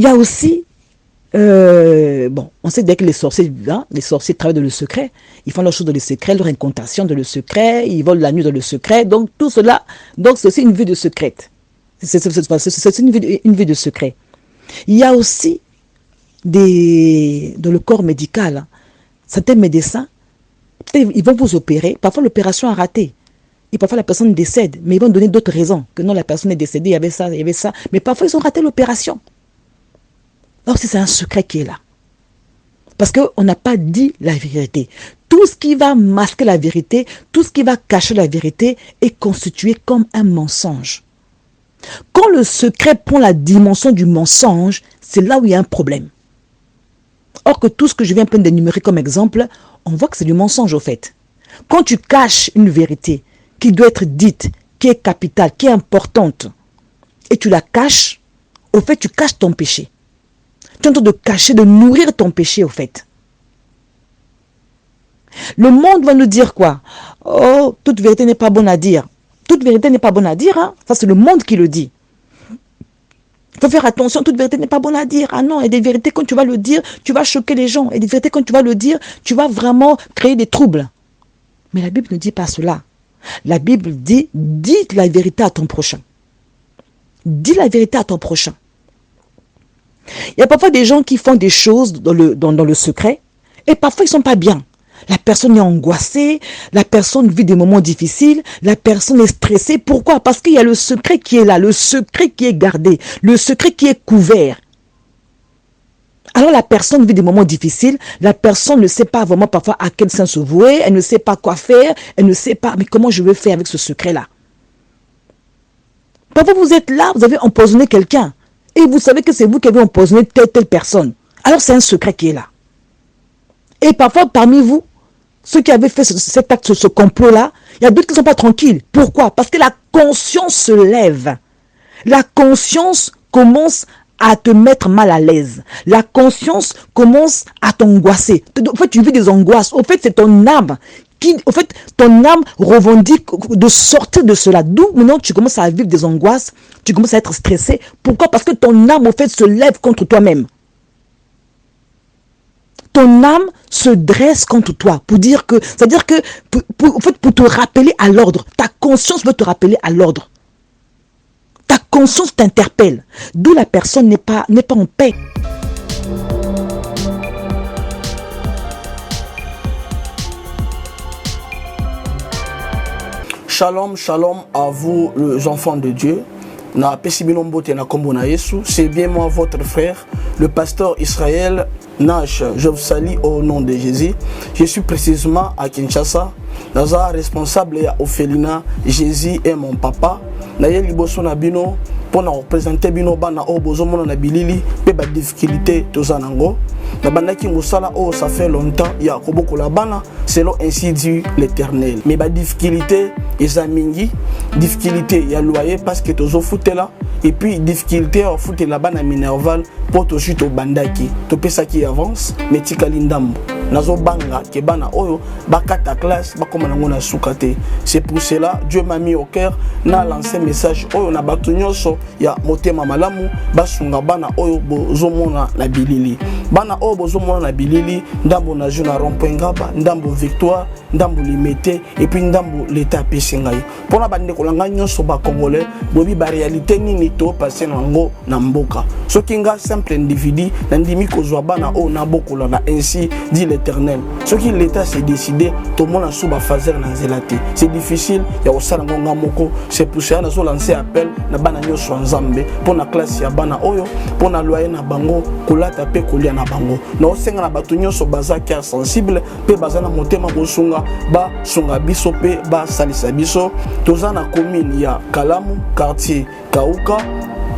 Il y a aussi, on sait dès que les sorciers travaillent dans le secret, ils font leurs choses dans le secret, leur incantation dans le secret, ils volent la nuit dans le secret, donc tout cela, donc c'est aussi une vie de secrète. C'est une vie de secret. Il y a aussi dans le corps médical, certains médecins, ils vont vous opérer, parfois l'opération a raté, et parfois la personne décède, mais ils vont donner d'autres raisons, que non, la personne est décédée, il y avait ça, mais parfois ils ont raté l'opération. Alors c'est un secret qui est là. Parce qu'on n'a pas dit la vérité. Tout ce qui va masquer la vérité, tout ce qui va cacher la vérité est constitué comme un mensonge. Quand le secret prend la dimension du mensonge, c'est là où il y a un problème. Or que tout ce que je viens d'énumérer comme exemple, on voit que c'est du mensonge au fait. Quand tu caches une vérité qui doit être dite, qui est capitale, qui est importante, et tu la caches, au fait tu caches ton péché. Tu es en train de cacher, de nourrir ton péché au fait. Le monde va nous dire quoi? Oh, toute vérité n'est pas bonne à dire. Toute vérité n'est pas bonne à dire, hein? Ça c'est le monde qui le dit. Il faut faire attention, toute vérité n'est pas bonne à dire. Ah non, et des vérités, quand tu vas le dire, tu vas choquer les gens. Et des vérités, quand tu vas le dire, tu vas vraiment créer des troubles. Mais la Bible ne dit pas cela. La Bible dit, dis la vérité à ton prochain. Dis la vérité à ton prochain. Il y a parfois des gens qui font des choses dans le secret, et parfois ils ne sont pas bien. La personne est angoissée, la personne vit des moments difficiles, la personne est stressée. Pourquoi? Parce qu'il y a le secret qui est là, le secret qui est gardé, le secret qui est couvert. Alors la personne vit des moments difficiles, la personne ne sait pas vraiment parfois à quel sens se vouer, elle ne sait pas quoi faire, elle ne sait pas, mais comment je vais faire avec ce secret-là? Parfois vous êtes là, vous avez empoisonné quelqu'un, et vous savez que c'est vous qui avez empoisonné telle personne. Alors c'est un secret qui est là. Et parfois parmi vous, ceux qui avaient fait cet acte, ce complot-là, il y a d'autres qui ne sont pas tranquilles. Pourquoi? Parce que la conscience se lève. La conscience commence à te mettre mal à l'aise. La conscience commence à t'angoisser. En fait, tu vis des angoisses. Au fait, c'est ton âme qui, au fait, ton âme revendique de sortir de cela. D'où maintenant tu commences à vivre des angoisses, tu commences à être stressé. Pourquoi? Parce que ton âme, au fait, se lève contre toi-même. Ton âme se dresse contre toi pour dire que, c'est-à-dire que, en fait, pour te rappeler à l'ordre. Ta conscience veut te rappeler à l'ordre. Ta conscience t'interpelle. D'où la personne n'est pas en paix. Shalom, shalom à vous les enfants de Dieu. C'est bien moi votre frère, le pasteur Israël Nash. Je vous salue au nom de Jésus. Je suis précisément à Kinshasa. Naza responsable à Ophelina. Jésus est mon papa. Naye liboso na bino pour nous représenter bino bana o bozomona na bilili pe ba difficulté tozanango. Na bandaki musala oh ça fait longtemps ya koboko la bana selon ainsi dit l'Éternel. Mais ba difficulté ezamingi, difficulté ya loyer parce que tozo foutela et puis difficulté à foutre la bana minerval pour to chuto bandaki. To pesa qui avance mais tikali ndambo. Nazo banga ke bana oyo bakata classe bakoma nango na sukate. C'est pour cela Dieu m'a mis au cœur na lancé message oyo na batu nyonso ya motema malamu basunga bana oyo bozomona na bilili. Bana oyo bozomona na bilili ndambo na juna rond-point ngaba, ndambo victoire, ndambo limité et puis ndambo l'état pesingai. Pona bande kolanga nyonso ba congolais bobi ba réalité nini to passer nango na mboka. Soki nga simple individu ndimi kozwa bana oyo na bokola na ainsi dit l'Éternel. Ce qui l'État s'est décidé, tout le monde a souba fazer na zelate. C'est difficile, il y a aussi ngonga moko. C'est pour ça que nous lancé appel na bana nyoso nzambe pour na classe ya bana oyo, pour na loyer na bango, kolata pe kolia na bango. Na osenga na batu nyoso baza cœur sensible, pe baza na motema bosunga, ba sunga biso pe ba salisa biso. Toza na commune ya Kalamu, quartier Kauka,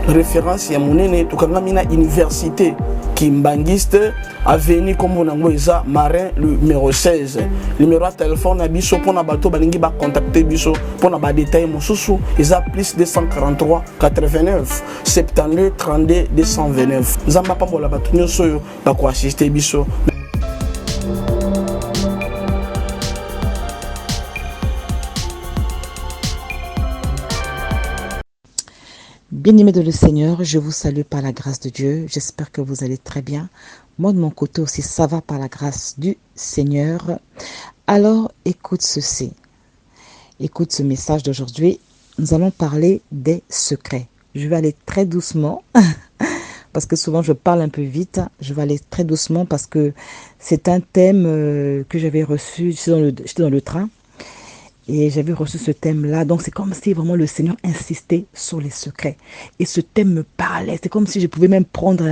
référence ya monene tokangamina université Kimbangiste, avenue comme on a Marin numéro 16. Numéro de téléphone à biso pour na bateau balingi ba contacter biso pour na ba détail mosusu isa plus 243 89 72 32 229. Nzamba pambola bato nyonso yo ba ko assister biso. Bien-aimés de le Seigneur, je vous salue par la grâce de Dieu. J'espère que vous allez très bien. Moi, de mon côté aussi, ça va par la grâce du Seigneur. Alors, écoute ceci. Écoute ce message d'aujourd'hui. Nous allons parler des secrets. Je vais aller très doucement parce que souvent je parle un peu vite. Je vais aller très doucement parce que c'est un thème que j'avais reçu. J'étais dans le train. Et j'avais reçu ce thème-là. Donc, c'est comme si vraiment le Seigneur insistait sur les secrets. Et ce thème me parlait. C'est comme si je pouvais même prendre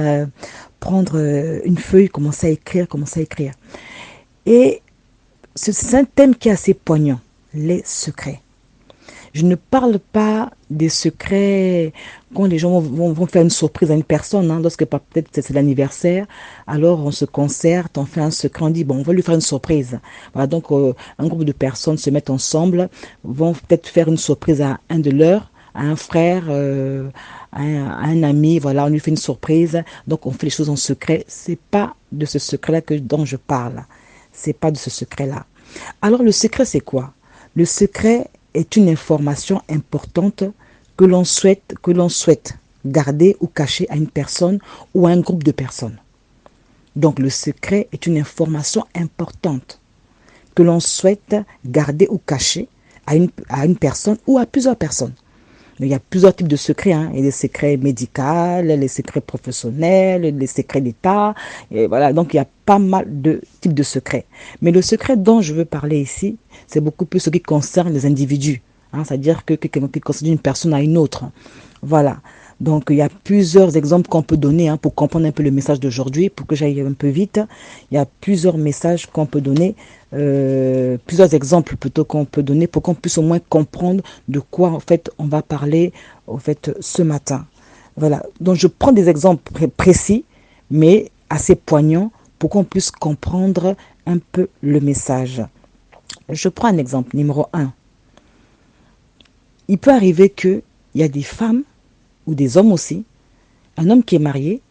une feuille, commencer à écrire. Et c'est un thème qui est assez poignant. Les secrets. Je ne parle pas des secrets quand les gens vont faire une surprise à une personne, lorsque peut-être c'est l'anniversaire, alors on se concerte, on fait un secret, on dit bon, on va lui faire une surprise. Voilà, donc un groupe de personnes se mettent ensemble, vont peut-être faire une surprise à un de leurs, à un frère, à un ami, voilà, on lui fait une surprise, donc on fait les choses en secret. C'est pas de ce secret-là dont je parle. C'est pas de ce secret-là. Alors le secret, c'est quoi? Le secret est une information importante que l'on souhaite garder ou cacher à une personne ou à un groupe de personnes. Donc le secret est une information importante que l'on souhaite garder ou cacher à une personne ou à plusieurs personnes. Il y a plusieurs types de secrets. Il y a les secrets médicaux, les secrets professionnels, les secrets d'État. Et voilà, donc il y a pas mal de types de secrets. Mais le secret dont je veux parler ici, c'est beaucoup plus ce qui concerne les individus. C'est-à-dire que concerne une personne à une autre. Voilà. Donc il y a plusieurs exemples qu'on peut donner pour comprendre un peu le message d'aujourd'hui, pour que j'aille un peu vite. Il y a plusieurs messages qu'on peut donner, plusieurs exemples plutôt qu'on peut donner pour qu'on puisse au moins comprendre de quoi en fait on va parler en fait ce matin. Voilà. Donc je prends des exemples précis, mais assez poignants pour qu'on puisse comprendre un peu le message. Je prends un exemple, numéro 1. Il peut arriver qu'il y a des femmes ou des hommes aussi, un homme qui est marié,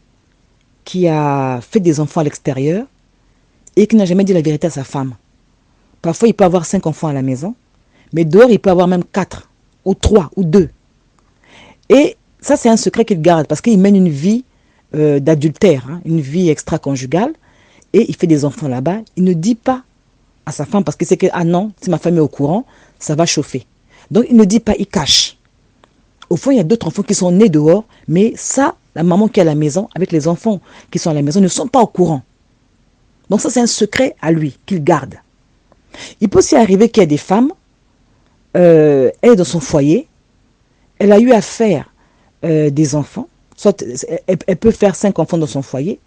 qui a fait des enfants à l'extérieur et qui n'a jamais dit la vérité à sa femme. Parfois, il peut avoir 5 enfants à la maison, mais dehors, il peut avoir même 4, ou 3, ou 2. Et ça, c'est un secret qu'il garde parce qu'il mène une vie d'adultère, une vie extra-conjugale, et il fait des enfants là-bas. Il ne dit pas à sa femme parce qu'il sait que, ah non, si ma femme est au courant, ça va chauffer. Donc, il ne dit pas, il cache. Au fond, il y a d'autres enfants qui sont nés dehors, mais ça, la maman qui est à la maison, avec les enfants qui sont à la maison, ne sont pas au courant. Donc ça, c'est un secret à lui, qu'il garde. Il peut aussi arriver qu'il y ait des femmes, elle est dans son foyer, elle a eu à faire des enfants, soit elle peut faire 5 enfants dans son foyer.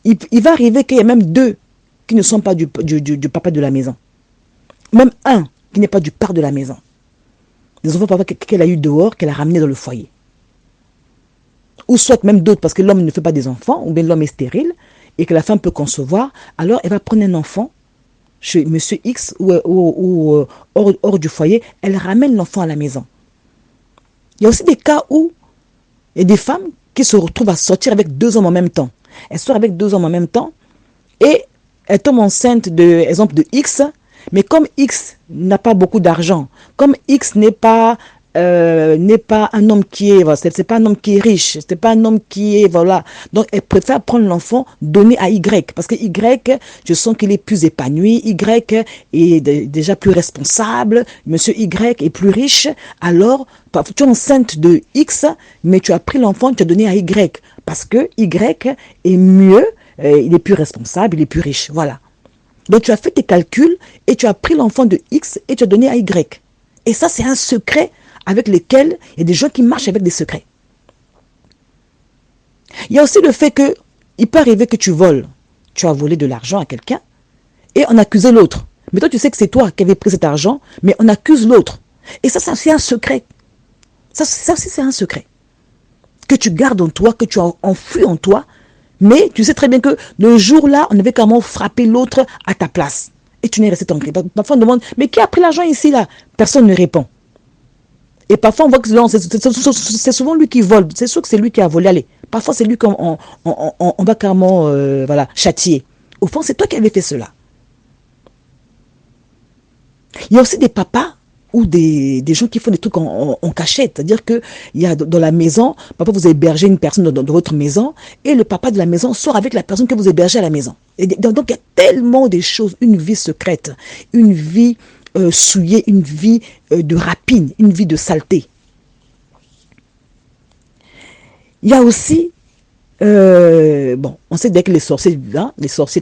Il va arriver qu'il y ait même 2 qui ne sont pas du papa de la maison. Même un qui n'est pas du père de la maison. Des enfants qu'elle a eu dehors, qu'elle a ramenés dans le foyer. Ou soit même d'autres, parce que l'homme ne fait pas des enfants, ou bien l'homme est stérile, et que la femme peut concevoir, alors elle va prendre un enfant chez monsieur X ou hors du foyer, elle ramène l'enfant à la maison. Il y a aussi des cas où il y a des femmes qui se retrouvent à sortir avec 2 hommes en même temps. Elles sortent avec 2 hommes en même temps, et elles tombent enceintes exemple de X, mais comme X n'a pas beaucoup d'argent, comme X n'est pas un homme qui est, c'est pas un homme qui est riche, c'est pas un homme qui est, voilà. Donc, elle préfère prendre l'enfant, donner à Y, parce que Y, je sens qu'il est plus épanoui, Y est déjà plus responsable, monsieur Y est plus riche, alors, tu es enceinte de X, mais tu as pris l'enfant, tu as donné à Y, parce que Y est mieux, il est plus responsable, il est plus riche, voilà. Donc, tu as fait tes calculs et tu as pris l'enfant de X et tu as donné à Y. Et ça, c'est un secret avec lequel il y a des gens qui marchent avec des secrets. Il y a aussi le fait que il peut arriver que tu voles. Tu as volé de l'argent à quelqu'un et on accuse l'autre. Mais toi, tu sais que c'est toi qui avais pris cet argent, mais on accuse l'autre. Et ça c'est un secret. Ça aussi, c'est un secret. Que tu gardes en toi, que tu as enfoui en toi. Mais tu sais très bien que le jour-là, on avait carrément frappé l'autre à ta place. Et tu n'es resté tranquille. Parfois, on demande, mais qui a pris l'argent ici, là? Personne ne répond. Et parfois, on voit que c'est souvent lui qui vole. C'est sûr que c'est lui qui a volé. Allez, parfois, c'est lui qu'on va carrément châtier. Au fond, c'est toi qui avais fait cela. Il y a aussi des papas ou des gens qui font des trucs en cachette. C'est-à-dire qu'il y a dans la maison, parfois vous hébergez une personne dans votre maison et le papa de la maison sort avec la personne que vous hébergez à la maison. Et donc il y a tellement de choses, une vie secrète, une vie souillée, une vie de rapine, une vie de saleté. Il y a aussi, on sait dès que les sorciers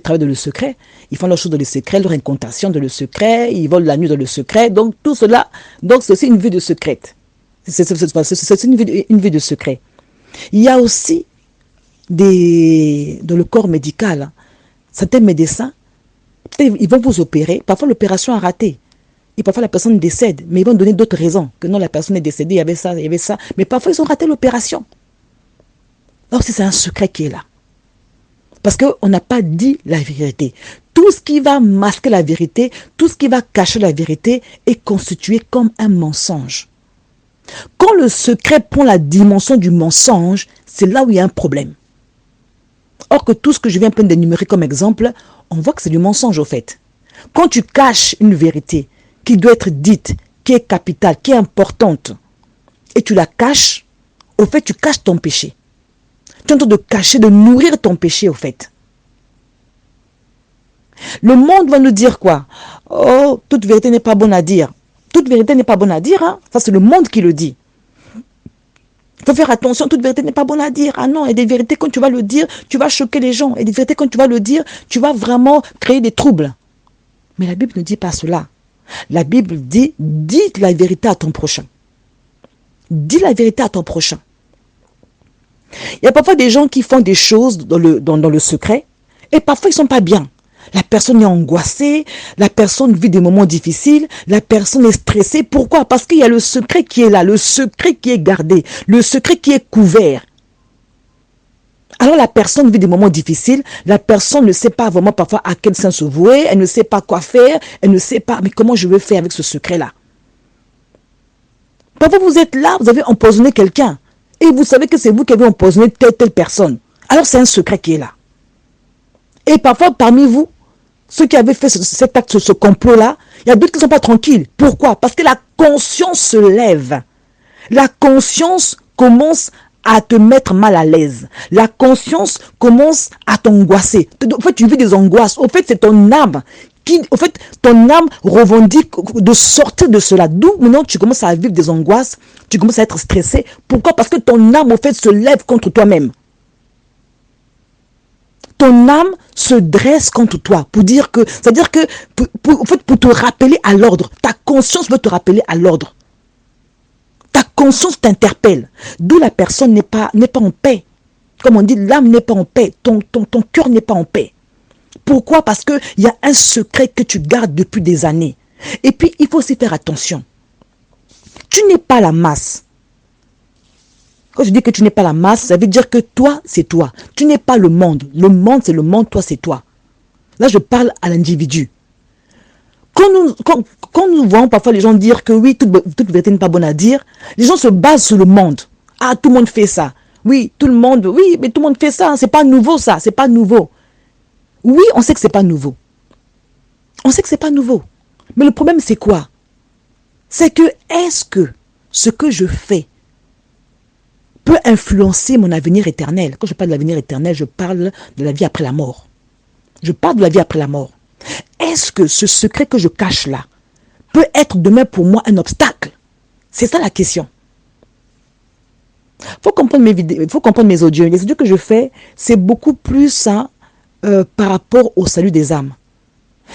travaillent dans le secret, ils font leurs choses dans le secret, leur incantation dans le secret, ils volent la nuit dans le secret, donc tout cela, donc c'est aussi une vie de secrète. C'est une vie de secret. Il y a aussi dans le corps médical, certains médecins, ils vont vous opérer, parfois l'opération a raté, et parfois la personne décède, mais ils vont donner d'autres raisons, que non, la personne est décédée, il y avait ça, mais parfois ils ont raté l'opération. Alors c'est un secret qui est là. Parce qu'on n'a pas dit la vérité. Tout ce qui va masquer la vérité, tout ce qui va cacher la vérité est constitué comme un mensonge. Quand le secret prend la dimension du mensonge, c'est là où il y a un problème. Or que tout ce que je viens d'énumérer comme exemple, on voit que c'est du mensonge au fait. Quand tu caches une vérité qui doit être dite, qui est capitale, qui est importante, et tu la caches, au fait tu caches ton péché. Tu es en train de cacher, de nourrir ton péché au fait. Le monde va nous dire quoi? Oh, toute vérité n'est pas bonne à dire. Toute vérité n'est pas bonne à dire, hein? Ça c'est le monde qui le dit. Il faut faire attention, toute vérité n'est pas bonne à dire. Ah non, il y a des vérités quand tu vas le dire, tu vas choquer les gens. Et des vérités quand tu vas le dire, tu vas vraiment créer des troubles. Mais la Bible ne dit pas cela. La Bible dit, dis la vérité à ton prochain. Dis la vérité à ton prochain. Il y a parfois des gens qui font des choses dans le secret et parfois ils ne sont pas bien. La personne est angoissée, la personne vit des moments difficiles, la personne est stressée. Pourquoi? Parce qu'il y a le secret qui est là, le secret qui est gardé, le secret qui est couvert. Alors la personne vit des moments difficiles, la personne ne sait pas vraiment parfois à quel sens se vouer, elle ne sait pas quoi faire, elle ne sait pas, mais comment je vais faire avec ce secret-là? Parfois vous êtes là, vous avez empoisonné quelqu'un. Et vous savez que c'est vous qui avez empoisonné telle personne. Alors c'est un secret qui est là. Et parfois parmi vous, ceux qui avaient fait cet acte, ce complot-là, il y a d'autres qui ne sont pas tranquilles. Pourquoi? Parce que la conscience se lève. La conscience commence à te mettre mal à l'aise. La conscience commence à t'angoisser. En fait, tu vis des angoisses. Au fait, c'est ton âme ton âme revendique de sortir de cela. D'où maintenant tu commences à vivre des angoisses, tu commences à être stressé. Pourquoi? Parce que ton âme, au fait, se lève contre toi-même. Ton âme se dresse contre toi pour dire que, c'est-à-dire que, pour te rappeler à l'ordre. Ta conscience veut te rappeler à l'ordre. Ta conscience t'interpelle. D'où la personne n'est pas en paix. Comme on dit, l'âme n'est pas en paix. Ton cœur n'est pas en paix. Pourquoi? Parce qu'il y a un secret que tu gardes depuis des années. Et puis, il faut aussi faire attention. Tu n'es pas la masse. Quand je dis que tu n'es pas la masse, ça veut dire que toi, c'est toi. Tu n'es pas le monde. Le monde, c'est le monde, toi, c'est toi. Là, je parle à l'individu. Quand nous voyons parfois les gens dire que oui, toute vérité n'est pas bonne à dire, les gens se basent sur le monde. Ah, tout le monde fait ça. Oui, tout le monde, oui, mais tout le monde fait ça. C'est pas nouveau, ça. C'est pas nouveau. Oui, on sait que c'est pas nouveau. On sait que c'est pas nouveau. Mais le problème, c'est quoi? C'est que, est-ce que ce que je fais peut influencer mon avenir éternel? Quand je parle de l'avenir éternel, je parle de la vie après la mort. Je parle de la vie après la mort. Est-ce que ce secret que je cache là peut être demain pour moi un obstacle? C'est ça la question. Il faut comprendre mes vidéos, il faut comprendre mes audios. Les audios que je fais, c'est beaucoup plus ça. Par rapport au salut des âmes.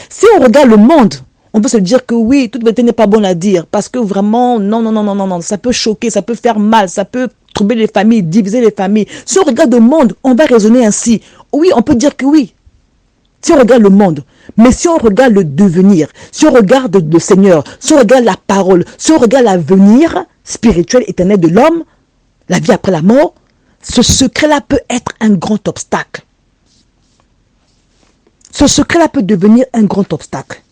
Si on regarde le monde, on peut se dire que oui, toute vérité n'est pas bonne à dire, parce que vraiment, non, ça peut choquer, ça peut faire mal, ça peut troubler les familles, diviser les familles. Si on regarde le monde, on va raisonner ainsi. Oui, on peut dire que oui. Si on regarde le monde, mais si on regarde le devenir, si on regarde le Seigneur, si on regarde la parole, si on regarde l'avenir spirituel éternel de l'homme, la vie après la mort, ce secret-là peut être un grand obstacle. Ce secret-là peut devenir un grand obstacle.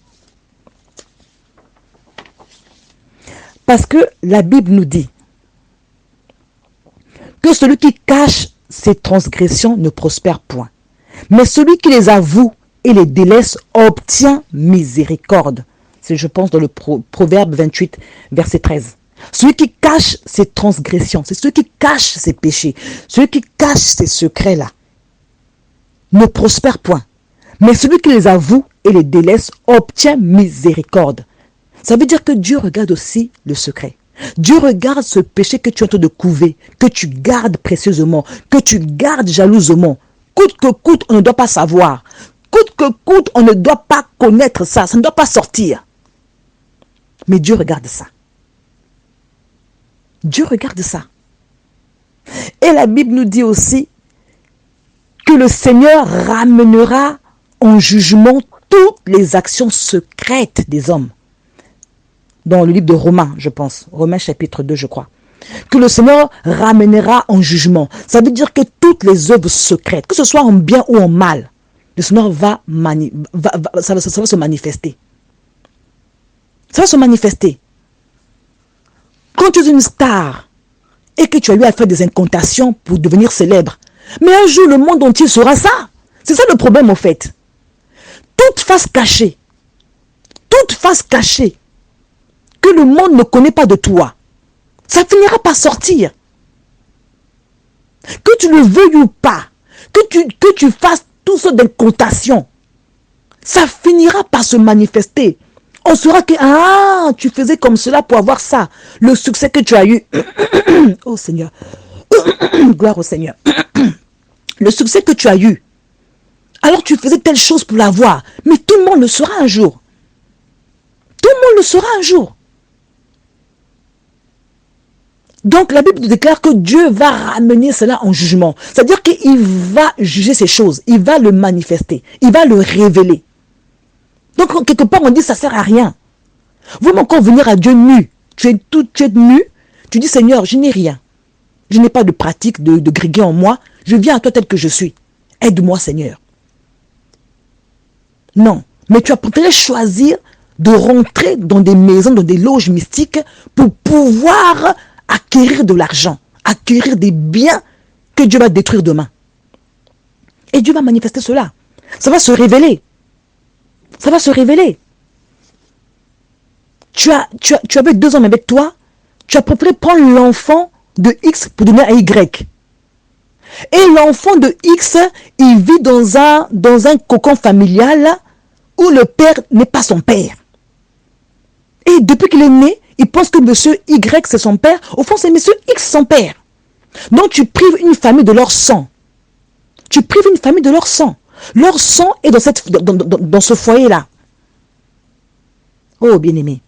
Parce que la Bible nous dit que celui qui cache ses transgressions ne prospère point. Mais celui qui les avoue et les délaisse obtient miséricorde. C'est, je pense, dans le Proverbe 28, verset 13. Celui qui cache ses transgressions, c'est celui qui cache ses péchés, celui qui cache ses secrets-là, ne prospère point. Mais celui qui les avoue et les délaisse obtient miséricorde. Ça veut dire que Dieu regarde aussi le secret. Dieu regarde ce péché que tu es en train de couver, que tu gardes précieusement, que tu gardes jalousement. Coûte que coûte, on ne doit pas savoir. Coûte que coûte, on ne doit pas connaître ça. Ça ne doit pas sortir. Mais Dieu regarde ça. Dieu regarde ça. Et la Bible nous dit aussi que le Seigneur ramènera en jugement toutes les actions secrètes des hommes. Dans le livre de Romains, je pense. Romains chapitre 2, je crois. Que le Seigneur ramènera en jugement. Ça veut dire que toutes les œuvres secrètes, que ce soit en bien ou en mal, le Seigneur va se manifester. Ça va se manifester. Quand tu es une star et que tu as eu à faire des incantations pour devenir célèbre, mais un jour le monde entier saura ça. C'est ça le problème en fait. Toute face cachée, que le monde ne connaît pas de toi, ça finira par sortir. Que tu le veuilles ou pas, que tu fasses tout ce d'incantation, ça finira par se manifester. On saura que tu faisais comme cela pour avoir ça. Le succès que tu as eu. Oh Seigneur. Gloire au Seigneur. Le succès que tu as eu. Alors tu faisais telle chose pour l'avoir. Mais tout le monde le saura un jour. Tout le monde le saura un jour. Donc la Bible déclare que Dieu va ramener cela en jugement. C'est-à-dire qu'il va juger ces choses. Il va le manifester. Il va le révéler. Donc quelque part on dit ça ne sert à rien. Vous encore venir à Dieu nu. Tu es nu. Tu dis Seigneur, je n'ai rien. Je n'ai pas de pratique de griguer en moi. Je viens à toi tel que je suis. Aide-moi Seigneur. Non. Mais tu as peut-être choisir de rentrer dans des maisons, dans des loges mystiques pour pouvoir acquérir de l'argent, acquérir des biens que Dieu va détruire demain. Et Dieu va manifester cela. Ça va se révéler. Ça va se révéler. Tu avais 2 hommes avec toi. Tu as préféré prendre l'enfant de X pour donner à Y. Et l'enfant de X, il vit dans un cocon familial où le père n'est pas son père. Et depuis qu'il est né, il pense que monsieur Y c'est son père. Au fond, c'est monsieur X son père. Donc tu prives une famille de leur sang. Tu prives une famille de leur sang. Leur sang est dans ce foyer-là. Oh, bien-aimé,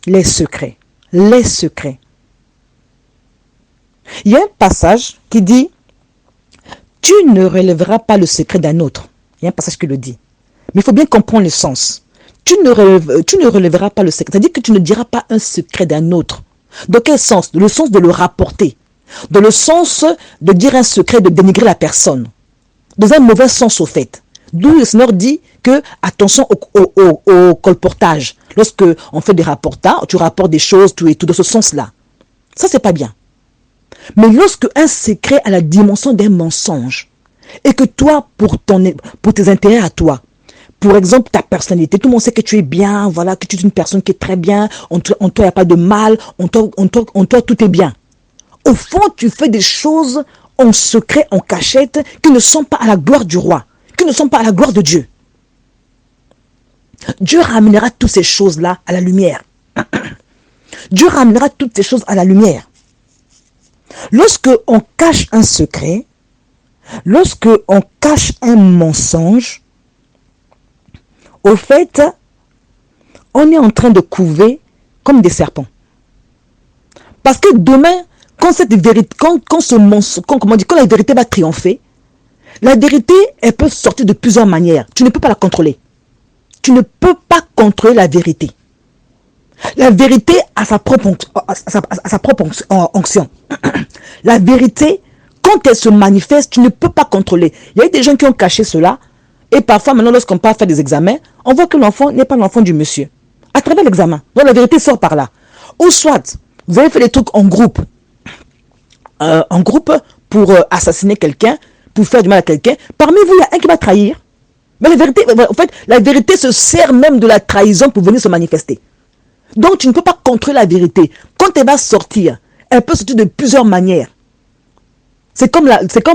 les secrets, les secrets. Il y a un passage qui dit, tu ne relèveras pas le secret d'un autre. Il y a un passage qui le dit. Mais il faut bien comprendre le sens. Tu ne relèveras pas le secret. C'est-à-dire que tu ne diras pas un secret d'un autre. Dans quel sens? Dans le sens de le rapporter. Dans le sens de dire un secret, de dénigrer la personne. Dans un mauvais sens au fait. D'où le Seigneur dit que attention au colportage. Lorsque on fait des rapportages, tu rapportes des choses, tout et tout dans ce sens-là. Ça, c'est pas bien. Mais lorsque un secret a la dimension d'un mensonge, et que toi, pour tes intérêts à toi, pour exemple ta personnalité, tout le monde sait que tu es bien, voilà, que tu es une personne qui est très bien, en toi il n'y a pas de mal, en toi tout est bien. Au fond, tu fais des choses en secret, en cachette, qui ne sont pas à la gloire du roi, qui ne sont pas à la gloire de Dieu. Dieu ramènera toutes ces choses-là à la lumière. Dieu ramènera toutes ces choses à la lumière. Lorsque on cache un secret, lorsque on cache un mensonge, au fait, on est en train de couver comme des serpents. Parce que demain, quand cette vérité, quand la vérité va triompher, la vérité, elle peut sortir de plusieurs manières. Tu ne peux pas la contrôler. Tu ne peux pas contrôler la vérité. La vérité a sa propre onction. La vérité, quand elle se manifeste, tu ne peux pas contrôler. Il y a eu des gens qui ont caché cela. Et parfois, maintenant, lorsqu'on part faire des examens, on voit que l'enfant n'est pas l'enfant du monsieur. À travers l'examen. Donc, la vérité sort par là. Ou soit, vous avez fait des trucs en groupe. Pour assassiner quelqu'un, pour faire du mal à quelqu'un. Parmi vous, il y a un qui va trahir. Mais la vérité, en fait, la vérité se sert même de la trahison pour venir se manifester. Donc, tu ne peux pas contrôler la vérité. Quand elle va sortir, elle peut sortir de plusieurs manières. C'est comme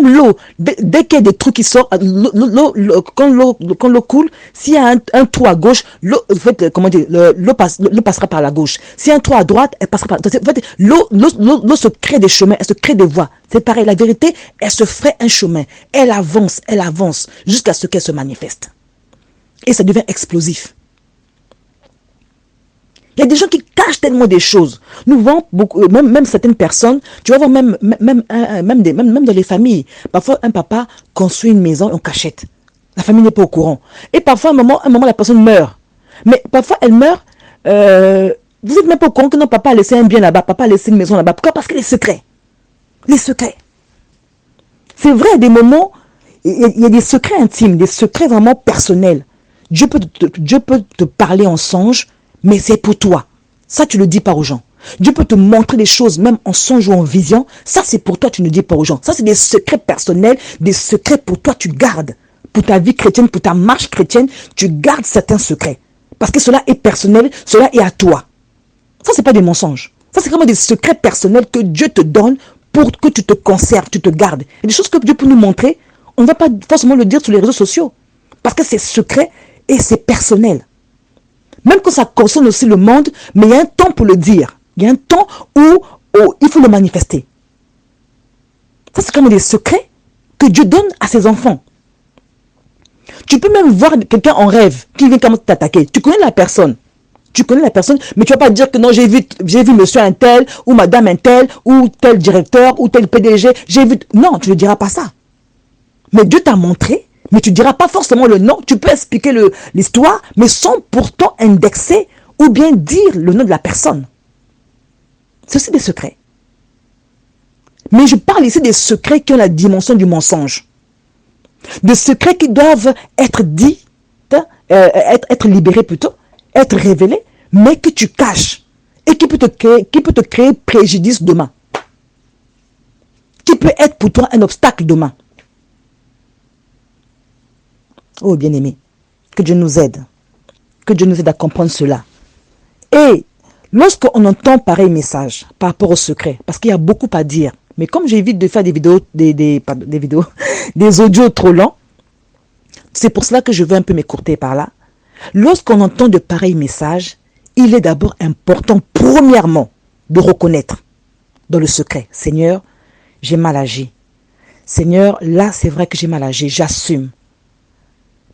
l'eau. Dès qu'il y a des trucs qui sortent, quand l'eau coule, s'il y a un trou à gauche, l'eau, en fait, comment dire, l'eau passera par la gauche. S'il y a un trou à droite, elle passera par. En fait, l'eau se crée des chemins, elle se crée des voies. C'est pareil, la vérité, elle se fait un chemin. Elle avance, jusqu'à ce qu'elle se manifeste. Et ça devient explosif. Il y a des gens qui cachent tellement des choses. Nous voyons beaucoup, même certaines personnes, tu vas voir même dans les familles. Parfois, un papa construit une maison en cachette. La famille n'est pas au courant. Et parfois, à un moment, la personne meurt. Mais parfois, elle meurt. Vous n'êtes même pas au courant que non, papa a laissé un bien là-bas, papa a laissé une maison là-bas. Pourquoi? Parce que les secrets. Les secrets. C'est vrai, à des moments, il y a des secrets intimes, des secrets vraiment personnels. Dieu peut te parler en songe, mais c'est pour toi. Ça, tu ne le dis pas aux gens. Dieu peut te montrer des choses, même en songe ou en vision. Ça, c'est pour toi, tu ne le dis pas aux gens. Ça, c'est des secrets personnels, des secrets pour toi, tu gardes. Pour ta vie chrétienne, pour ta marche chrétienne, tu gardes certains secrets. Parce que cela est personnel, cela est à toi. Ça, c'est pas des mensonges. Ça, c'est vraiment des secrets personnels que Dieu te donne pour que tu te conserves, tu te gardes. Il y a des choses que Dieu peut nous montrer, on ne va pas forcément le dire sur les réseaux sociaux. Parce que c'est secret et c'est personnel. Même quand ça concerne aussi le monde, mais il y a un temps pour le dire. Il y a un temps où il faut le manifester. Ça, c'est comme des secrets que Dieu donne à ses enfants. Tu peux même voir quelqu'un en rêve qui vient commencer t'attaquer. Tu connais la personne. Tu connais la personne, mais tu ne vas pas dire que non, j'ai vu monsieur un tel, ou madame un tel, ou tel directeur, ou tel PDG. J'ai vu. Non, tu ne diras pas ça. Mais Dieu t'a montré. Mais tu ne diras pas forcément le nom. Tu peux expliquer l'histoire, mais sans pourtant indexer ou bien dire le nom de la personne. C'est aussi des secrets. Mais je parle ici des secrets qui ont la dimension du mensonge. Des secrets qui doivent être dits, être libérés plutôt, être révélés, mais que tu caches et qui peut te créer préjudice demain. Qui peut être pour toi un obstacle demain. Oh bien-aimé, que Dieu nous aide. Que Dieu nous aide à comprendre cela. Et lorsqu'on entend pareil message par rapport au secret, parce qu'il y a beaucoup à dire, mais comme j'évite de faire des vidéos, des audios trop longs, c'est pour cela que je veux un peu m'écourter par là. Lorsqu'on entend de pareils messages, il est d'abord important, premièrement, de reconnaître dans le secret. Seigneur, j'ai mal agi. Seigneur, là c'est vrai que j'ai mal agi, j'assume.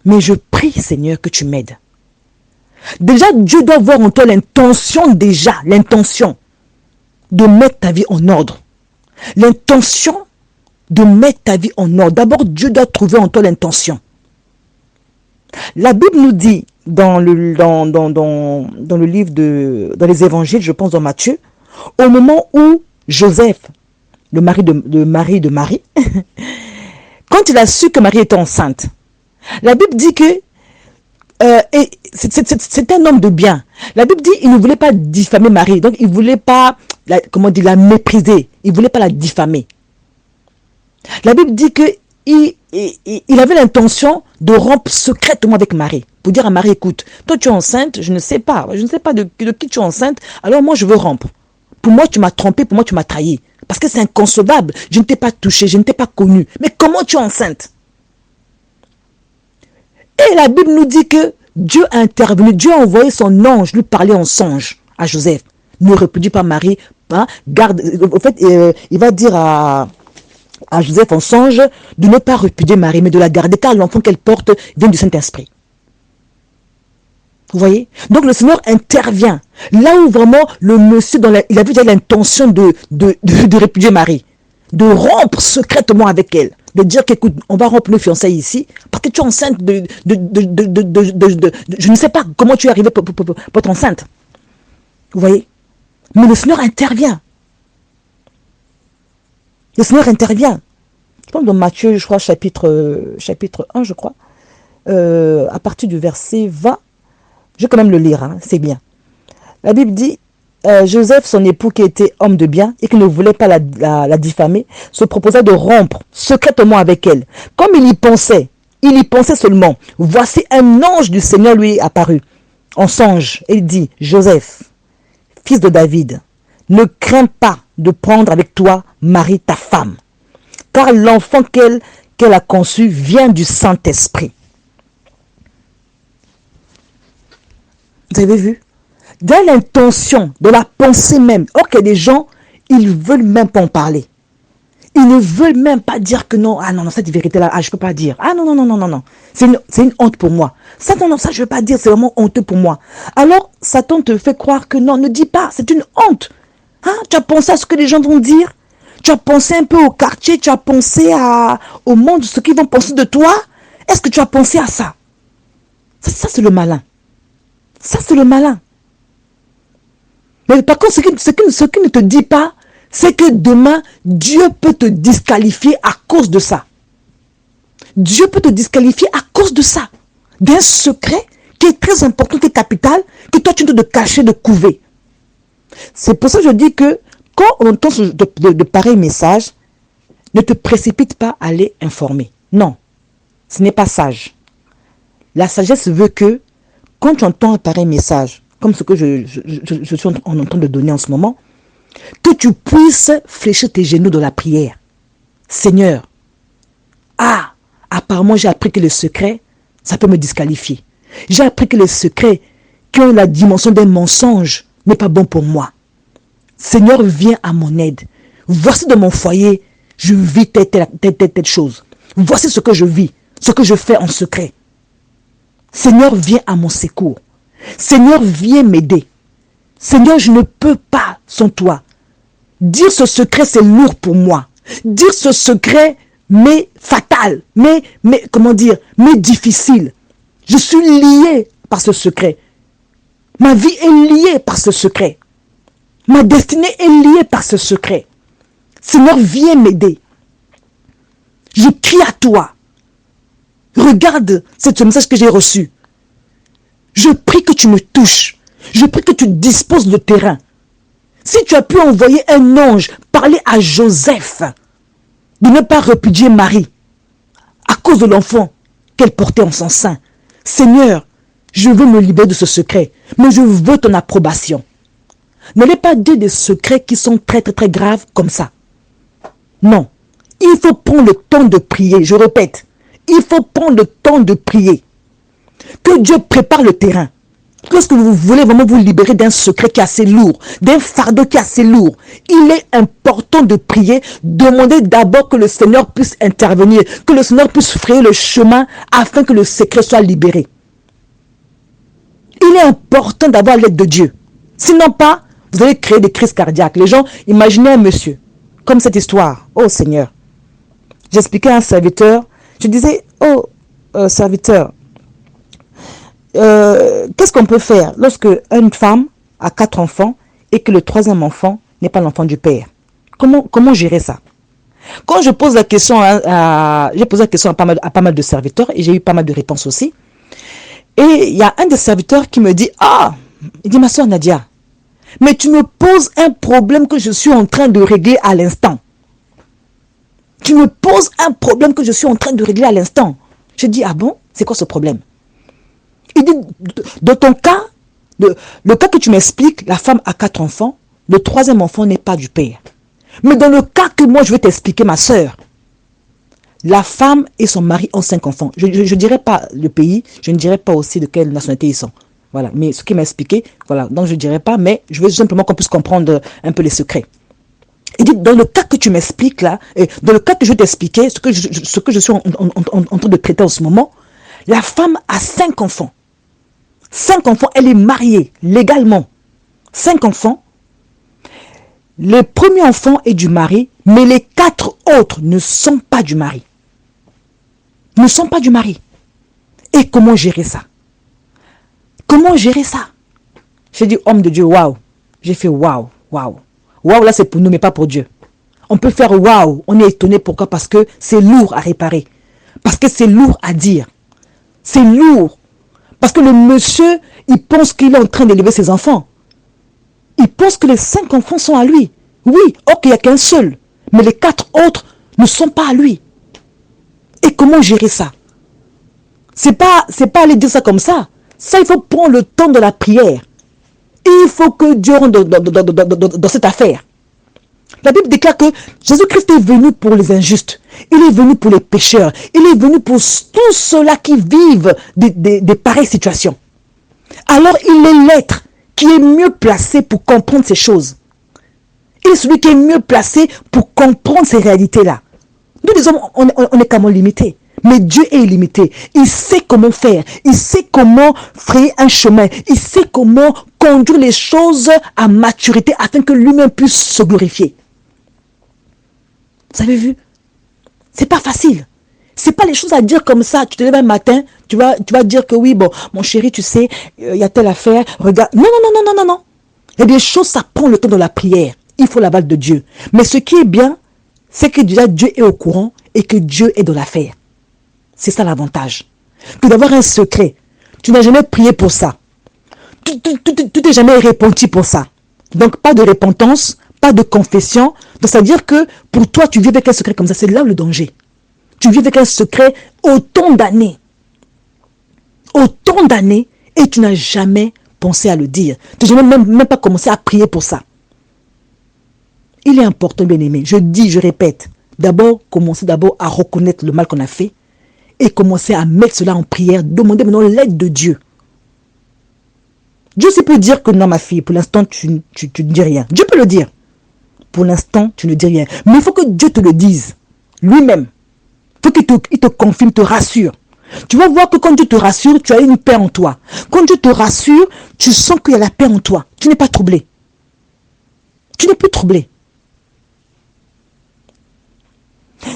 Mais je prie, Seigneur, que tu m'aides. Déjà, Dieu doit voir en toi l'intention de mettre ta vie en ordre. L'intention de mettre ta vie en ordre. D'abord, Dieu doit trouver en toi l'intention. La Bible nous dit, dans le livre dans les évangiles, je pense dans Matthieu, au moment où Joseph, le mari de Marie, quand il a su que Marie était enceinte, la Bible dit que c'est un homme de bien. La Bible dit qu'il ne voulait pas diffamer Marie. Donc, il ne voulait pas la mépriser. Il ne voulait pas la diffamer. La Bible dit qu'il avait l'intention de rompre secrètement avec Marie. Pour dire à Marie, écoute, toi tu es enceinte, je ne sais pas de qui tu es enceinte, alors moi je veux rompre. Pour moi tu m'as trompé, pour moi tu m'as trahi. Parce que c'est inconcevable. Je ne t'ai pas touché, je ne t'ai pas connu. Mais comment tu es enceinte? Et la Bible nous dit que Dieu a intervenu, Dieu a envoyé son ange lui parler en songe à Joseph. Ne répudie pas Marie, hein, garde. En fait, il va dire à Joseph en songe de ne pas répudier Marie, mais de la garder, car l'enfant qu'elle porte vient du Saint-Esprit. Vous voyez? Donc le Seigneur intervient. Là où vraiment le monsieur, il avait déjà l'intention de répudier Marie, de rompre secrètement avec elle. De dire qu'écoute, on va rompre nos fiançailles ici, parce que tu es enceinte je ne sais pas comment tu es arrivée pour être enceinte. Vous voyez? Mais le Seigneur intervient. Le Seigneur intervient. Je pense dans Matthieu, je crois, chapitre 1, je crois, à partir du verset 20, je vais quand même le lire, hein, c'est bien. La Bible dit, Joseph, son époux qui était homme de bien et qui ne voulait pas la diffamer, se proposa de rompre secrètement avec elle. Comme il y pensait, il y pensait seulement. Voici un ange du Seigneur lui est apparu en songe. Et il dit, Joseph, fils de David, ne crains pas de prendre avec toi Marie ta femme, car l'enfant qu'elle a conçu vient du Saint-Esprit. Vous avez vu? Dans l'intention, de la pensée même. Or que des gens, ils ne veulent même pas en parler. Ils ne veulent même pas dire que non, ah non, non, cette vérité-là, ah, je ne peux pas dire. Ah non, non, non, non, non, non. C'est une honte pour moi. Ça, non, non, ça, je ne veux pas dire, c'est vraiment honteux pour moi. Alors, Satan te fait croire que non, ne dis pas, c'est une honte. Hein? Tu as pensé à ce que les gens vont dire? Tu as pensé un peu au quartier, tu as pensé au monde, ce qu'ils vont penser de toi? Est-ce que tu as pensé à ça? Ça c'est le malin. Ça, c'est le malin. Mais par contre, ce qui ne te dit pas, c'est que demain, Dieu peut te disqualifier à cause de ça. Dieu peut te disqualifier à cause de ça. D'un secret qui est très important, qui est capital, que toi tu dois te cacher, de couver. C'est pour ça que je dis que quand on entend de pareils messages, ne te précipite pas à aller informer. Non, ce n'est pas sage. La sagesse veut que quand tu entends un pareil message, comme ce que je suis en train de donner en ce moment, que tu puisses fléchir tes genoux dans la prière. Seigneur, apparemment j'ai appris que le secret, ça peut me disqualifier. J'ai appris que le secret, qui ont la dimension d'un mensonge, n'est pas bon pour moi. Seigneur, viens à mon aide. Voici dans mon foyer, je vis telle chose. Voici ce que je vis, ce que je fais en secret. Seigneur, viens à mon secours. Seigneur, viens m'aider. Seigneur, je ne peux pas sans toi. Dire ce secret, c'est lourd pour moi. Dire ce secret, mais fatal, mais comment dire, mais difficile. Je suis lié par ce secret. Ma vie est liée par ce secret. Ma destinée est liée par ce secret. Seigneur, viens m'aider. Je crie à toi. Regarde ce message que j'ai reçu. Je prie que tu me touches. Je prie que tu disposes le terrain. Si tu as pu envoyer un ange parler à Joseph de ne pas répudier Marie à cause de l'enfant qu'elle portait en son sein. Seigneur, je veux me libérer de ce secret, mais je veux ton approbation. N'allez pas dire des secrets qui sont très très très graves comme ça. Non, il faut prendre le temps de prier, je répète. Il faut prendre le temps de prier. Que Dieu prépare le terrain. Lorsque vous voulez vraiment vous libérer d'un secret qui est assez lourd, d'un fardeau qui est assez lourd, il est important de prier. Demandez d'abord que le Seigneur puisse intervenir, que le Seigneur puisse frayer le chemin afin que le secret soit libéré. Il est important d'avoir l'aide de Dieu. Sinon pas, vous allez créer des crises cardiaques. Les gens, imaginez un monsieur, comme cette histoire. Oh Seigneur. J'expliquais à un serviteur, je disais, serviteur, qu'est-ce qu'on peut faire lorsque une femme a 4 enfants et que le 3e enfant n'est pas l'enfant du père? Comment gérer ça? Quand je pose la question j'ai posé la question à pas mal de serviteurs et j'ai eu pas mal de réponses aussi. Et il y a un des serviteurs qui me dit, il dit, ma soeur Nadia, mais tu me poses un problème que je suis en train de régler à l'instant. Tu me poses un problème que je suis en train de régler à l'instant. Je dis, ah bon? C'est quoi ce problème? Il dit, dans ton cas, le cas que tu m'expliques, la femme a 4 enfants, le 3e enfant n'est pas du père. Mais dans le cas que moi je vais t'expliquer, ma soeur, la femme et son mari ont 5 enfants. Je ne dirais pas le pays, je ne dirais pas aussi de quelle nationalité ils sont. Voilà, mais ce qu'il m'a expliqué, voilà, donc je ne dirais pas, mais je veux simplement qu'on puisse comprendre un peu les secrets. Il dit, dans le cas que tu m'expliques là, dans le cas que je vais t'expliquer, ce que je suis en train de traiter en ce moment, la femme a 5 enfants. 5 enfants, elle est mariée légalement. 5 enfants. Le premier enfant est du mari, mais les 4 autres ne sont pas du mari. Ne sont pas du mari. Et comment gérer ça? Comment gérer ça? J'ai dit, homme de Dieu, waouh. J'ai fait waouh, waouh. Waouh, là c'est pour nous, mais pas pour Dieu. On peut faire waouh. On est étonné, pourquoi? Parce que c'est lourd à réparer. Parce que c'est lourd à dire. C'est lourd. Parce que le monsieur, il pense qu'il est en train d'élever ses enfants. Il pense que les 5 enfants sont à lui. Oui, ok, il n'y a qu'un seul. Mais les 4 autres ne sont pas à lui. Et comment gérer ça? C'est pas aller dire ça comme ça. Ça, il faut prendre le temps de la prière. Il faut que Dieu rentre dans cette affaire. La Bible déclare que Jésus-Christ est venu pour les injustes. Il est venu pour les pécheurs. Il est venu pour tous ceux-là qui vivent des pareilles situations. Alors, il est l'être qui est mieux placé pour comprendre ces choses. Il est celui qui est mieux placé pour comprendre ces réalités-là. Nous, les hommes, on est quand même limités. Mais Dieu est illimité. Il sait comment faire. Il sait comment frayer un chemin. Il sait comment conduire les choses à maturité afin que lui-même puisse se glorifier. Vous avez vu? C'est pas facile. C'est pas les choses à dire comme ça. Tu te lèves un matin, tu vas dire que oui, bon, mon chéri, tu sais, il y a telle affaire. Regarde. Non, non, non, non, non, non, non. Il y a des choses, ça prend le temps de la prière. Il faut l'aval de Dieu. Mais ce qui est bien, c'est que déjà Dieu est au courant et que Dieu est dans l'affaire. C'est ça l'avantage. Que d'avoir un secret. Tu n'as jamais prié pour ça. Tu t'es jamais repenti pour ça. Donc pas de repentance, pas de confession. Donc c'est-à-dire que pour toi, tu vis avec un secret comme ça. C'est là le danger. Tu vis avec un secret autant d'années. Autant d'années et tu n'as jamais pensé à le dire. Tu n'as jamais même pas commencé à prier pour ça. Il est important, bien-aimé. Je répète. D'abord, commencer d'abord à reconnaître le mal qu'on a fait. Et commencer à mettre cela en prière, demander maintenant l'aide de Dieu. Dieu peut dire que non, ma fille, pour l'instant, tu ne dis rien. Dieu peut le dire. Pour l'instant, tu ne dis rien. Mais il faut que Dieu te le dise. Lui-même. Il faut qu'il te confirme, te rassure. Tu vas voir que quand Dieu te rassure, tu as une paix en toi. Quand Dieu te rassure, tu sens qu'il y a la paix en toi. Tu n'es pas troublé. Tu n'es plus troublé.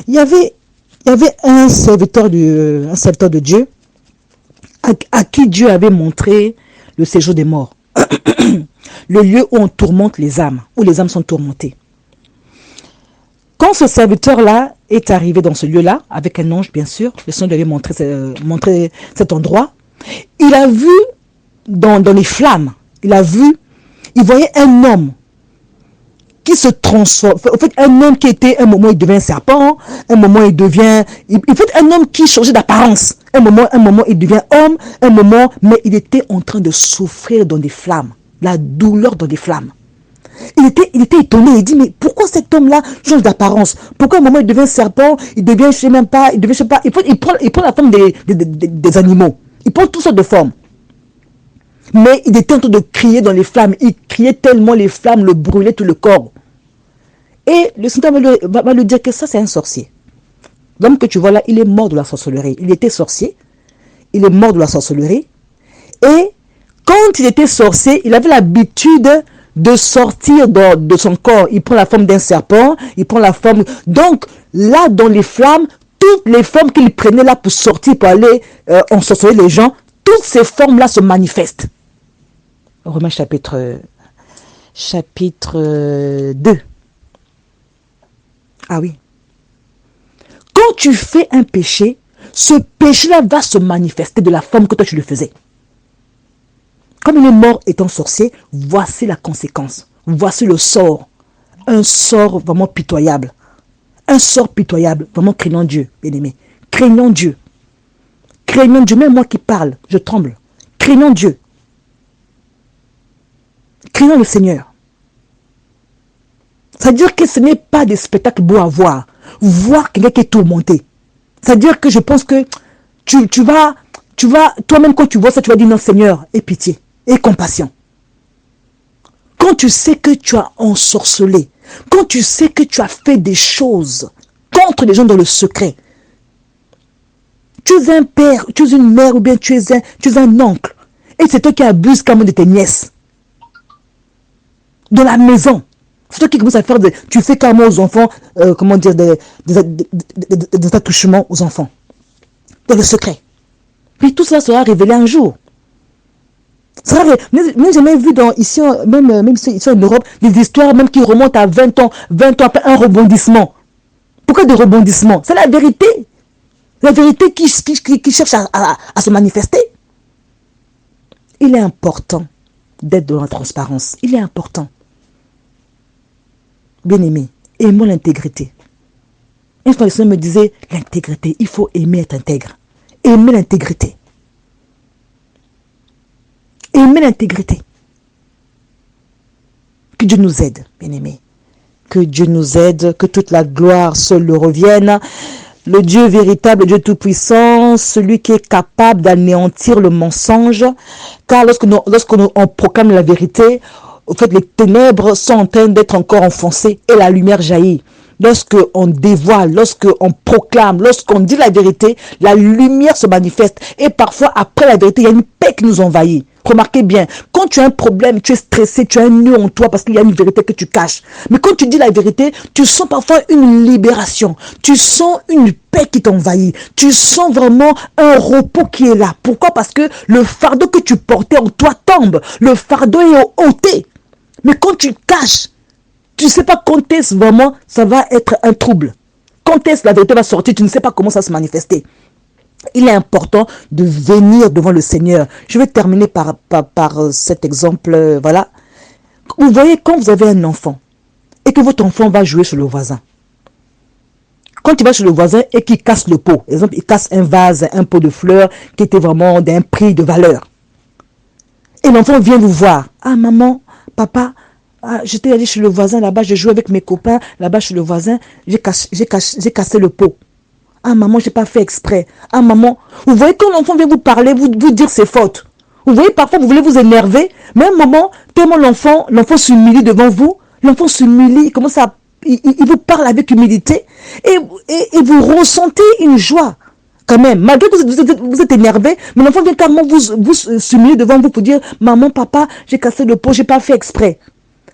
Il y avait un serviteur de Dieu à qui Dieu avait montré le séjour des morts. Le lieu où on tourmente les âmes, où les âmes sont tourmentées. Quand ce serviteur-là est arrivé dans ce lieu-là, avec un ange bien sûr, le Seigneur lui avait montré cet endroit, il a vu dans les flammes, il voyait un homme qui se transforme. En fait, un homme qui était, un moment il devient un serpent, un moment il devient, en fait, un homme qui changeait d'apparence. Un moment il devient homme, un moment, mais il était en train de souffrir dans des flammes, la douleur dans des flammes. Il était étonné, il dit, mais pourquoi cet homme-là change d'apparence? Pourquoi un moment il devient serpent, il devient, je sais même pas, il prend la forme des animaux. Il prend toutes sortes de formes. Mais il était en train de crier dans les flammes. Il criait tellement les flammes le brûlaient tout le corps. Et le Seigneur va lui dire que ça, c'est un sorcier. L'homme que tu vois là, il est mort de la sorcellerie. Il était sorcier. Il est mort de la sorcellerie. Et quand il était sorcier, il avait l'habitude de sortir de son corps. Il prend la forme d'un serpent. Il prend la forme... Donc, là, dans les flammes, toutes les formes qu'il prenait là pour sortir, pour aller ensorceler les gens, toutes ces formes-là se manifestent. Romains chapitre 2. Ah oui. Quand tu fais un péché, ce péché-là va se manifester de la forme que toi tu le faisais. Comme il est mort étant sorcier, voici la conséquence. Voici le sort. Un sort vraiment pitoyable. Un sort pitoyable. Vraiment craignant Dieu, bien-aimé. Craignant Dieu. Craignant Dieu. Même moi qui parle, je tremble. Craignant Dieu. Craignant le Seigneur. C'est-à-dire que ce n'est pas des spectacles beaux à voir. Voir quelqu'un qui est tourmenté. C'est-à-dire que je pense que tu vas, toi-même quand tu vois ça, tu vas dire non Seigneur, aie pitié, aie compassion. Quand tu sais que tu as ensorcelé, quand tu sais que tu as fait des choses contre les gens dans le secret, tu es un père, tu es une mère ou bien tu es un oncle, et c'est toi qui abuses quand même de tes nièces. Dans la maison. C'est toi qui commence à faire tu fais carrément aux enfants, des attouchements aux enfants. Dans le secret. Puis tout cela sera révélé un jour. Même j'ai même vu ici en Europe, des histoires même qui remontent à 20 ans après un rebondissement. Pourquoi des rebondissements? C'est la vérité. La vérité qui cherche à se manifester. Il est important d'être dans la transparence. Il est important. Bien-aimé, aimons l'intégrité. Une fois, le Seigneur me disait, l'intégrité, il faut aimer être intègre. Aimer l'intégrité. Aimer l'intégrité. Que Dieu nous aide, bien-aimés. Que Dieu nous aide, que toute la gloire seule le revienne. Le Dieu véritable, le Dieu tout-puissant, celui qui est capable d'anéantir le mensonge. Car lorsqu'on proclame la vérité, au fait, les ténèbres sont en train d'être encore enfoncées et la lumière jaillit. Lorsqu'on dévoile, lorsqu'on proclame, lorsqu'on dit la vérité, la lumière se manifeste. Et parfois, après la vérité, il y a une paix qui nous envahit. Remarquez bien, quand tu as un problème, tu es stressé, tu as un nœud en toi parce qu'il y a une vérité que tu caches. Mais quand tu dis la vérité, tu sens parfois une libération. Tu sens une paix qui t'envahit. Tu sens vraiment un repos qui est là. Pourquoi? Parce que le fardeau que tu portais en toi tombe. Le fardeau est ôté. Mais quand tu caches, tu ne sais pas quand est-ce vraiment ça va être un trouble. Quand est-ce la vérité va sortir, tu ne sais pas comment ça va se manifester. Il est important de venir devant le Seigneur. Je vais terminer par cet exemple. Voilà. Vous voyez, quand vous avez un enfant et que votre enfant va jouer chez le voisin. Quand il va chez le voisin et qu'il casse le pot. Par exemple, il casse un vase, un pot de fleurs qui était vraiment d'un prix de valeur. Et l'enfant vient vous voir. Ah maman, papa, j'étais allé chez le voisin là-bas, je jouais avec mes copains là-bas chez le voisin, j'ai cassé le pot. Ah maman, j'ai pas fait exprès. Ah maman, vous voyez quand l'enfant vient vous parler, vous dire ses fautes. Vous voyez, parfois vous voulez vous énerver, mais à un moment, tellement l'enfant s'humilie devant vous, l'enfant s'humilie, il commence à, il vous parle avec humilité, et vous ressentez une joie. Quand même, malgré que vous êtes énervé, mais l'enfant vient carrément vous s'humilier devant vous pour dire, maman, papa, j'ai cassé le pot, j'ai pas fait exprès.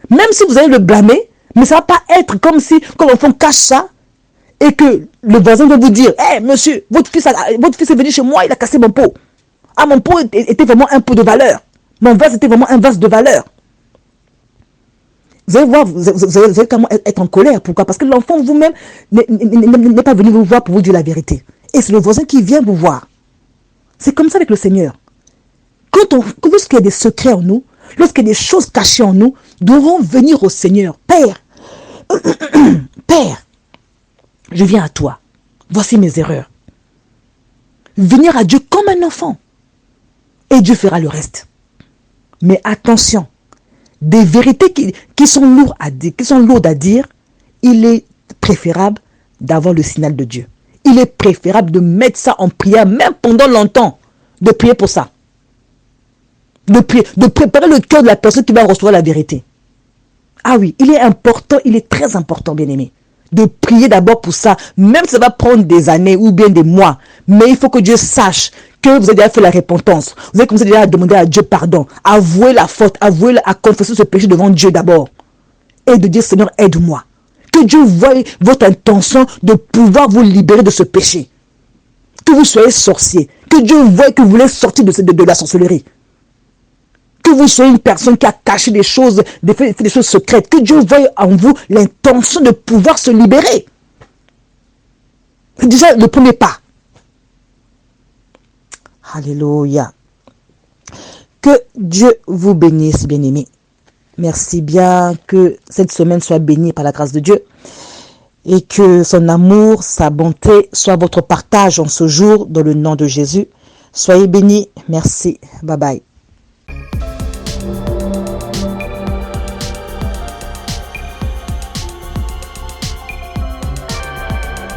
Même si vous allez le blâmer, mais ça va pas être comme si, quand l'enfant cache ça, et que le voisin va vous dire, hey, monsieur, votre fils est venu chez moi, il a cassé mon pot. Ah, mon pot était vraiment un pot de valeur. Mon vase était vraiment un vase de valeur. Vous allez voir, vous allez comment être en colère. Pourquoi? Parce que l'enfant vous-même n'est pas venu vous voir pour vous dire la vérité. Et c'est le voisin qui vient vous voir. C'est comme ça avec le Seigneur. Lorsqu'il y a des secrets en nous, lorsqu'il y a des choses cachées en nous, nous devons venir au Seigneur. Père, Père, je viens à toi. Voici mes erreurs. Venir à Dieu comme un enfant. Et Dieu fera le reste. Mais attention, des vérités qui sont lourdes à dire, il est préférable d'avoir le signal de Dieu. Il est préférable de mettre ça en prière, même pendant longtemps, de prier pour ça. De préparer le cœur de la personne qui va recevoir la vérité. Ah oui, il est important, il est très important, bien-aimé, de prier d'abord pour ça, même si ça va prendre des années ou bien des mois. Mais il faut que Dieu sache que vous avez déjà fait la repentance. Vous avez commencé déjà à demander à Dieu pardon. Avouer la faute, à confesser ce péché devant Dieu d'abord. Et de dire, Seigneur, aide-moi. Que Dieu voie votre intention de pouvoir vous libérer de ce péché. Que vous soyez sorcier. Que Dieu voie que vous voulez sortir de la sorcellerie. Que vous soyez une personne qui a caché des choses, fait des choses secrètes. Que Dieu voie en vous l'intention de pouvoir se libérer. C'est déjà le premier pas. Alléluia. Que Dieu vous bénisse, bien-aimés. Merci bien, que cette semaine soit bénie par la grâce de Dieu. Et que son amour, sa bonté soit votre partage en ce jour, dans le nom de Jésus. Soyez bénis. Merci. Bye bye.